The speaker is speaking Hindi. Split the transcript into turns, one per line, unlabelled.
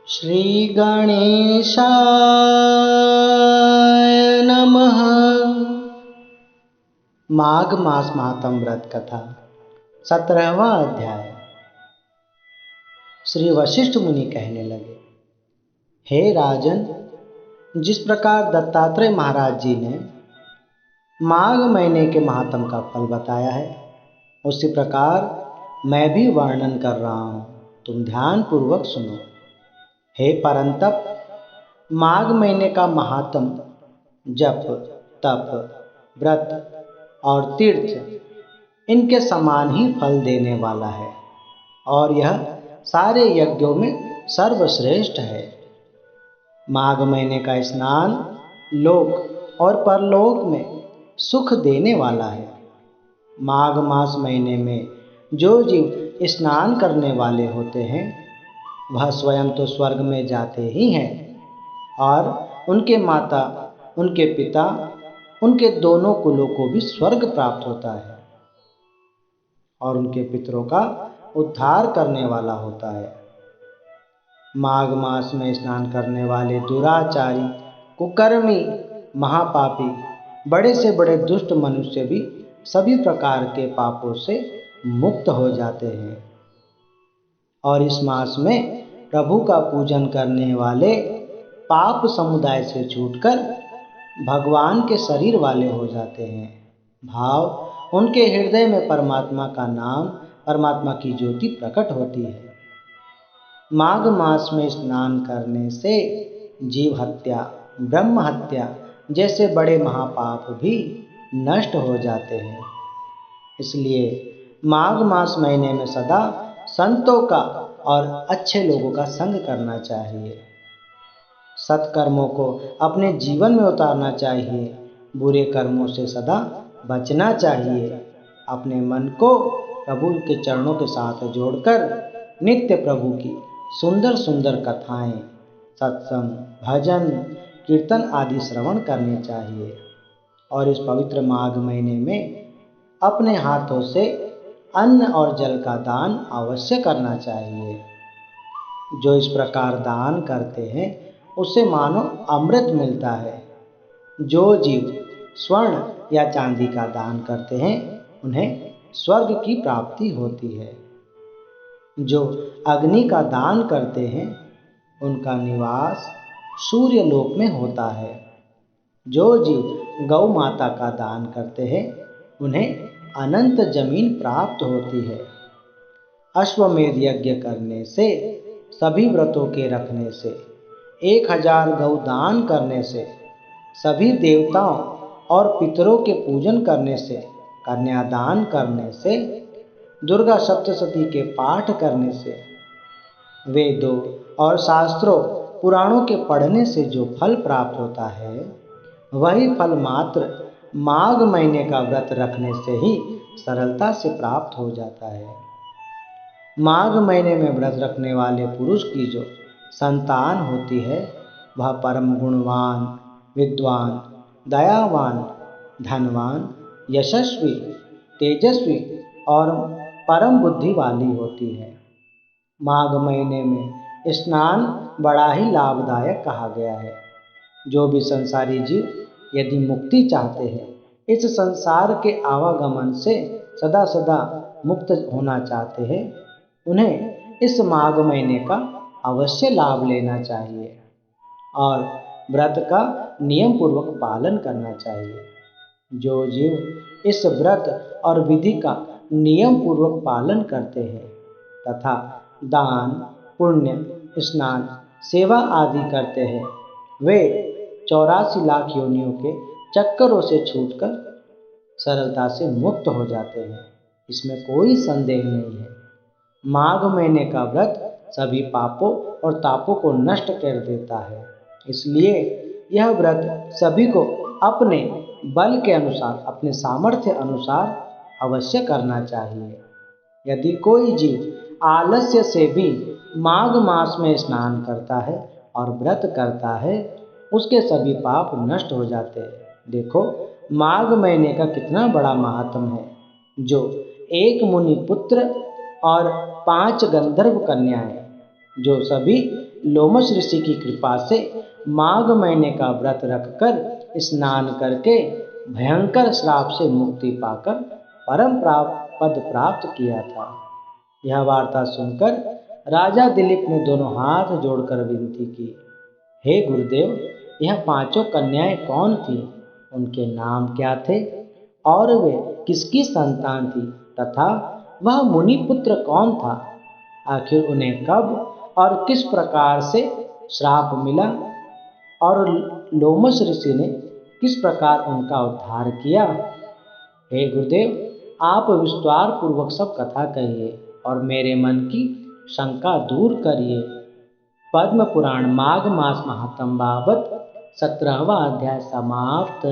श्री गणेशाय नमः। माघ मास महात्म व्रत कथा 17वां अध्याय। श्री वशिष्ठ मुनि कहने लगे, हे राजन, जिस प्रकार दत्तात्रेय महाराज जी ने माघ महीने के महात्म का फल बताया है, उसी प्रकार मैं भी वर्णन कर रहा हूँ, तुम ध्यान पूर्वक सुनो। हे परंतप, माघ महीने का महात्म जप, तप, व्रत और तीर्थ इनके समान ही फल देने वाला है, और यह सारे यज्ञों में सर्वश्रेष्ठ है। माघ महीने का स्नान लोक और परलोक में सुख देने वाला है। माघ मास महीने में जो जीव स्नान करने वाले होते हैं, वह स्वयं तो स्वर्ग में जाते ही हैं, और उनके माता, उनके पिता, उनके दोनों कुलों को भी स्वर्ग प्राप्त होता है, और उनके पितरों का उद्धार करने वाला होता है। माघ मास में स्नान करने वाले दुराचारी, कुकर्मी, महापापी, बड़े से बड़े दुष्ट मनुष्य भी सभी प्रकार के पापों से मुक्त हो जाते हैं, और इस मास में प्रभु का पूजन करने वाले पाप समुदाय से छूटकर भगवान के शरीर वाले हो जाते हैं। भाव उनके हृदय में परमात्मा का नाम, परमात्मा की ज्योति प्रकट होती है। माघ मास में स्नान करने से जीव हत्या, ब्रह्म हत्या जैसे बड़े महापाप भी नष्ट हो जाते हैं। इसलिए माघ मास महीने में सदा संतों का और अच्छे लोगों का संग करना चाहिए। सत्कर्मों को अपने जीवन में उतारना चाहिए, बुरे कर्मों से सदा बचना चाहिए। अपने मन को प्रभु के चरणों के साथ जोड़कर नित्य प्रभु की सुंदर सुंदर कथाएं, सत्संग, भजन, कीर्तन आदि श्रवण करने चाहिए। और इस पवित्र माघ महीने में अपने हाथों से अन्न और जल का दान अवश्य करना चाहिए। जो इस प्रकार दान करते हैं, उसे मानो अमृत मिलता है। जो जीव स्वर्ण या चांदी का दान करते हैं, उन्हें स्वर्ग की प्राप्ति होती है। जो अग्नि का दान करते हैं, उनका निवास सूर्य लोक में होता है। जो जीव गौ माता का दान करते हैं, उन्हें अनंत जमीन प्राप्त होती है। अश्वमेध यज्ञ करने से, सभी व्रतों के रखने से, 1000 गौ दान करने से, सभी देवताओं और पितरों के पूजन करने से, कन्यादान करने से, दुर्गा सप्तशती के पाठ करने से, वेदों और शास्त्रों पुराणों के पढ़ने से जो फल प्राप्त होता है, वही फल मात्र माघ महीने का व्रत रखने से ही सरलता से प्राप्त हो जाता है। माघ महीने में व्रत रखने वाले पुरुष की जो संतान होती है, वह परम गुणवान, विद्वान, दयावान, धनवान, यशस्वी, तेजस्वी और परम बुद्धि वाली होती है। माघ महीने में स्नान बड़ा ही लाभदायक कहा गया है। जो भी संसारी जीव यदि मुक्ति चाहते हैं, इस संसार के आवागमन से सदा सदा मुक्त होना चाहते हैं, उन्हें इस माघ महीने का अवश्य लाभ लेना चाहिए और व्रत का नियम पूर्वक पालन करना चाहिए। जो जीव इस व्रत और विधि का नियम पूर्वक पालन करते हैं तथा दान, पुण्य, स्नान, सेवा आदि करते हैं, वे 84 लाख योनियों के चक्करों से छूटकर सरलता से मुक्त हो जाते हैं। इसमें कोई संदेह नहीं है। माघ महीने का व्रत सभी पापों और तापों को नष्ट कर देता है। इसलिए यह व्रत सभी को अपने बल के अनुसार, अपने सामर्थ्य अनुसार अवश्य करना चाहिए। यदि कोई जीव आलस्य से भी माघ मास में स्नान करता है और व्रत करता है, उसके सभी पाप नष्ट हो जाते हैं। देखो, माघ महीने का कितना बड़ा महात्म है, जो एक मुनि पुत्र और 5 गंधर्व कन्याएं, जो सभी लोमश ऋषि की कृपा से माघ महीने का व्रत रखकर स्नान करके भयंकर श्राप से मुक्ति पाकर परम पद प्राप्त किया था। यह वार्ता सुनकर राजा दिलीप ने दोनों हाथ जोड़कर विनती की, हे गुरुदेव, यह 5 कन्याएं कौन थी, उनके नाम क्या थे और वे किसकी संतान थी, तथा वह मुनि पुत्र कौन था, आखिर उन्हें कब और किस प्रकार से श्राप मिला और लोमश ऋषि ने किस प्रकार उनका उद्धार किया। हे गुरुदेव, आप विस्तार पूर्वक सब कथा कहिए और मेरे मन की शंका दूर करिए। पद्म पुराण माघ मास महात्म बाबत 17वां अध्याय समाप्त।